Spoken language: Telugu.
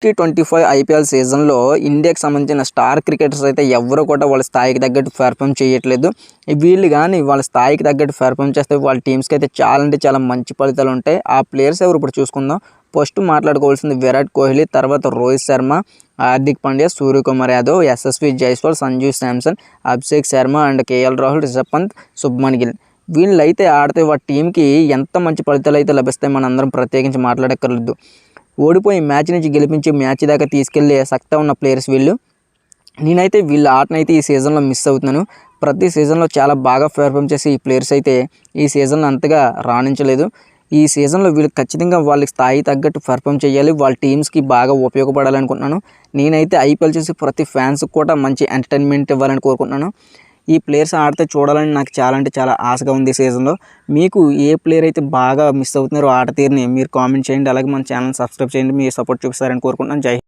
2025 ఐపీఎల్ సీజన్లో ఇండియాకి సంబంధించిన స్టార్ క్రికెటర్స్ అయితే ఎవరు కూడా వాళ్ళ స్థాయికి తగ్గట్టు పెర్ఫామ్ చేయట్లేదు. వీళ్ళు కానీ వాళ్ళ స్థాయికి తగ్గట్టు పెర్ఫామ్ చేస్తే వాళ్ళ టీమ్స్కి అయితే చాలా అంటే చాలా మంచి ఫలితాలు ఉంటాయి. ఆ ప్లేయర్స్ ఎవరు ఇప్పుడు చూసుకుందాం. ఫస్ట్ మాట్లాడుకోవాల్సింది విరాట్ కోహ్లీ, తర్వాత రోహిత్ శర్మ, హార్దిక్ పాండ్యా, సూర్యకుమార్ యాదవ్, యశస్వి జైస్వాల్, సంజు శాంసన్, అభిషేక్ శర్మ అండ్ కేఎల్ రాహుల్, రిషబ్ పంత్, శుభ్మన్ గిల్. వీళ్ళైతే ఆడితే వాళ్ళ టీంకి ఎంత మంచి ఫలితాలు అయితే లభిస్తాయి మనందరం ప్రత్యేకించి మాట్లాడక్కర్లేదు. ఓడిపోయి మ్యాచ్ నుంచి గెలిపించి మ్యాచ్ దాకా తీసుకెళ్లే సత్తా ఉన్న ప్లేయర్స్ వీళ్ళు. నేనైతే వీళ్ళ ఆటనైతే ఈ సీజన్లో మిస్ అవుతున్నాను. ప్రతి సీజన్లో చాలా బాగా పెర్ఫామ్ చేసి ఈ ప్లేయర్స్ అయితే ఈ సీజన్లో అంతగా రాణించలేదు. ఈ సీజన్లో వీళ్ళు ఖచ్చితంగా వాళ్ళ స్థాయి తగ్గట్టు పెర్ఫామ్ చేయాలి, వాళ్ళ టీమ్స్కి బాగా ఉపయోగపడాలనుకుంటున్నాను. నేనైతే ఐపీఎల్ చేసి ప్రతి ఫ్యాన్స్కి కూడా మంచి ఎంటర్టైన్మెంట్ ఇవ్వాలని కోరుకుంటున్నాను. ఈ ప్లేయర్స్ ఆడితే చూడాలని నాకు చాలా అంటే చాలా ఆశగా ఉంది ఈ సీజన్లో. మీకు ఏ ప్లేయర్ అయితే బాగా మిస్ అవుతున్నారో ఆట తీరుని మీరు కామెంట్ చేయండి. అలాగే మన ఛానల్ సబ్స్క్రైబ్ చేయండి. మీ సపోర్ట్ చూపిస్తారని కోరుకుంటున్నాను. జై హింద్.